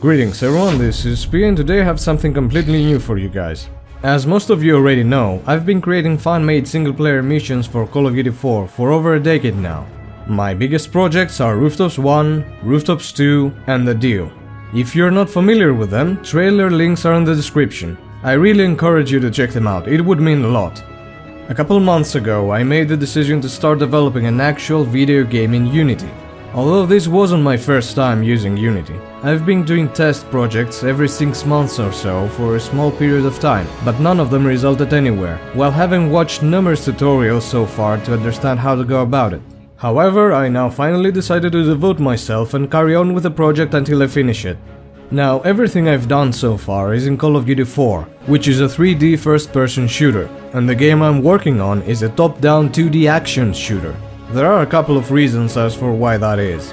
Greetings everyone, this is P and today I have something completely new for you guys. As most of you already know, I've been creating fan-made single-player missions for Call of Duty 4 for over a decade now. My biggest projects are Rooftops 1, Rooftops 2 and The Deal. If you're not familiar with them, trailer links are in the description. I really encourage you to check them out, it would mean a lot. A couple months ago I made the decision to start developing an actual video game in Unity. Although this wasn't my first time using Unity, I've been doing test projects every 6 months or so for a small period of time, but none of them resulted anywhere, while having watched numerous tutorials so far to understand how to go about it. However, I now finally decided to devote myself and carry on with the project until I finish it. Now, everything I've done so far is in Call of Duty 4, which is a 3D first-person shooter, and the game I'm working on is a top-down 2D action shooter. There are a couple of reasons as for why that is.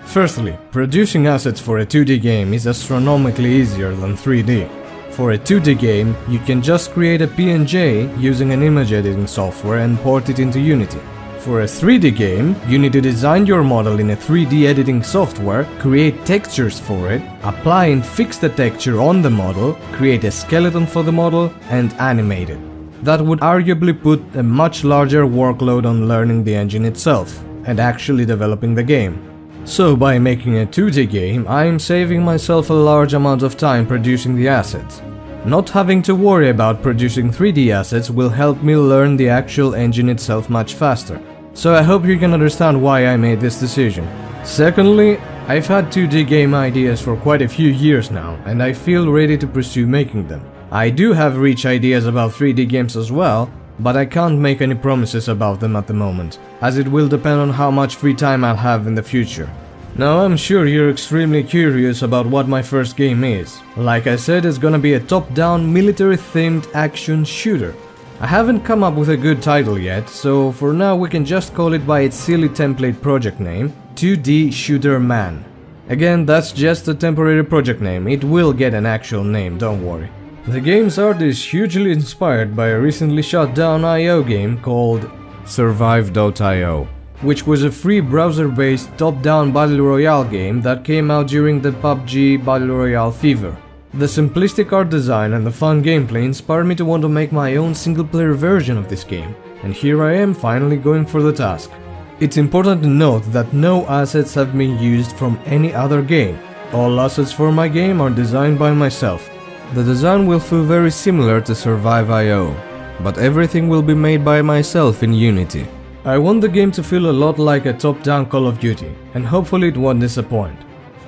Firstly, producing assets for a 2D game is astronomically easier than 3D. For a 2D game, you can just create a PNG using an image editing software and port it into Unity. For a 3D game, you need to design your model in a 3D editing software, create textures for it, apply and fix the texture on the model, create a skeleton for the model, and animate it. That would arguably put a much larger workload on learning the engine itself, and actually developing the game. So by making a 2D game, I am saving myself a large amount of time producing the assets. Not having to worry about producing 3D assets will help me learn the actual engine itself much faster. So I hope you can understand why I made this decision. Secondly, I've had 2D game ideas for quite a few years now, and I feel ready to pursue making them. I do have rich ideas about 3D games as well, but I can't make any promises about them at the moment, as it will depend on how much free time I'll have in the future. Now I'm sure you're extremely curious about what my first game is. Like I said, it's gonna be a top-down military-themed action shooter. I haven't come up with a good title yet, so for now we can just call it by its silly template project name, 2D Shooter Man. Again, that's just a temporary project name, it will get an actual name, don't worry. The game's art is hugely inspired by a recently shut down IO game called Survive.io, which was a free browser-based top-down battle royale game that came out during the PUBG Battle Royale fever. The simplistic art design and the fun gameplay inspired me to want to make my own single-player version of this game, and here I am finally going for the task. It's important to note that no assets have been used from any other game. All assets for my game are designed by myself. The design will feel very similar to Survive.io, but everything will be made by myself in Unity. I want the game to feel a lot like a top-down Call of Duty, and hopefully it won't disappoint.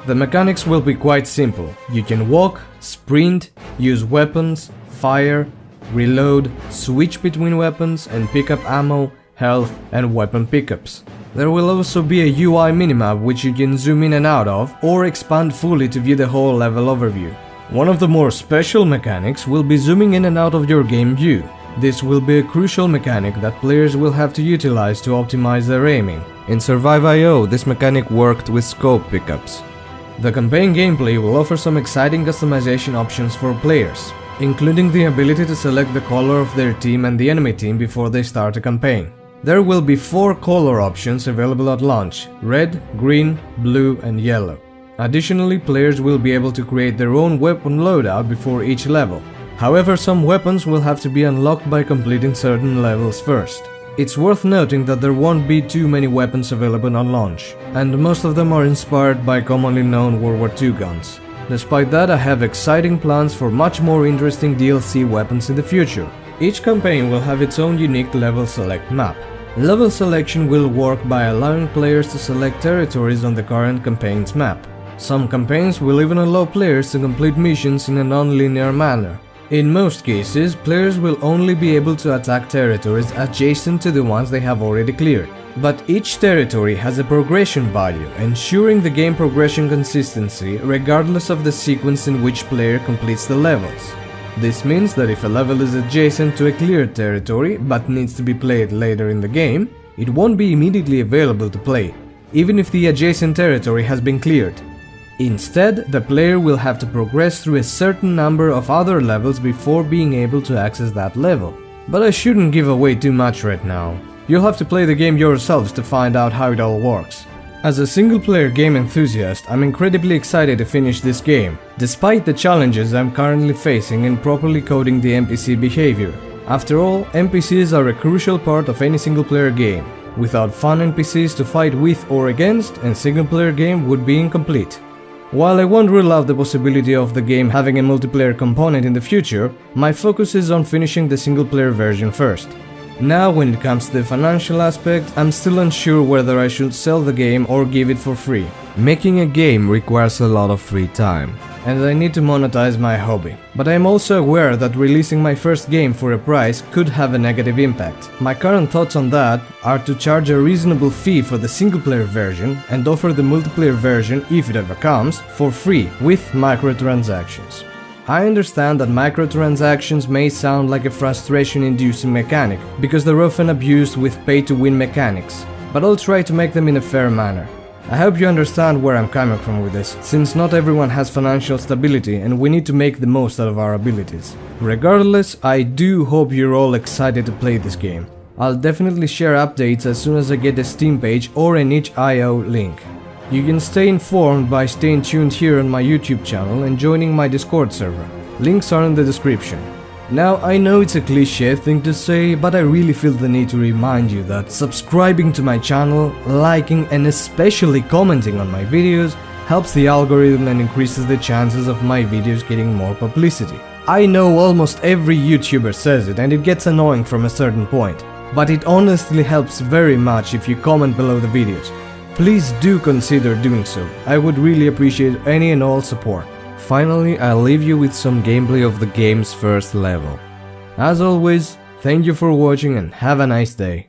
The mechanics will be quite simple. You can walk, sprint, use weapons, fire, reload, switch between weapons and pick up ammo, health and weapon pickups. There will also be a UI minimap which you can zoom in and out of or expand fully to view the whole level overview. One of the more special mechanics will be zooming in and out of your game view. This will be a crucial mechanic that players will have to utilize to optimize their aiming. In Survive.io, this mechanic worked with scope pickups. The campaign gameplay will offer some exciting customization options for players, including the ability to select the color of their team and the enemy team before they start a campaign. There will be 4 color options available at launch: red, green, blue and yellow. Additionally, players will be able to create their own weapon loadout before each level. However, some weapons will have to be unlocked by completing certain levels first. It's worth noting that there won't be too many weapons available on launch, and most of them are inspired by commonly known World War II guns. Despite that, I have exciting plans for much more interesting DLC weapons in the future. Each campaign will have its own unique level select map. Level selection will work by allowing players to select territories on the current campaign's map. Some campaigns will even allow players to complete missions in a non-linear manner. In most cases, players will only be able to attack territories adjacent to the ones they have already cleared. But each territory has a progression value, ensuring the game progression consistency regardless of the sequence in which player completes the levels. This means that if a level is adjacent to a cleared territory but needs to be played later in the game, it won't be immediately available to play, even if the adjacent territory has been cleared. Instead, the player will have to progress through a certain number of other levels before being able to access that level. But I shouldn't give away too much right now. You'll have to play the game yourselves to find out how it all works. As a single-player game enthusiast, I'm incredibly excited to finish this game, despite the challenges I'm currently facing in properly coding the NPC behavior. After all, NPCs are a crucial part of any single-player game. Without fun NPCs to fight with or against, a single-player game would be incomplete. While I won't rule out the possibility of the game having a multiplayer component in the future, my focus is on finishing the single-player version first. Now, when it comes to the financial aspect, I'm still unsure whether I should sell the game or give it for free. Making a game requires a lot of free time, and I need to monetize my hobby. But I'm also aware that releasing my first game for a price could have a negative impact. My current thoughts on that are to charge a reasonable fee for the single-player version and offer the multiplayer version, if it ever comes, for free, with microtransactions. I understand that microtransactions may sound like a frustration-inducing mechanic, because they're often abused with pay-to-win mechanics, but I'll try to make them in a fair manner. I hope you understand where I'm coming from with this, since not everyone has financial stability and we need to make the most out of our abilities. Regardless, I do hope you're all excited to play this game. I'll definitely share updates as soon as I get a Steam page or an itch.io link. You can stay informed by staying tuned here on my YouTube channel and joining my Discord server. Links are in the description. Now, I know it's a cliché thing to say, but I really feel the need to remind you that subscribing to my channel, liking and especially commenting on my videos helps the algorithm and increases the chances of my videos getting more publicity. I know almost every YouTuber says it and it gets annoying from a certain point, but it honestly helps very much if you comment below the videos. Please do consider doing so. I would really appreciate any and all support. Finally, I'll leave you with some gameplay of the game's first level. As always, thank you for watching and have a nice day.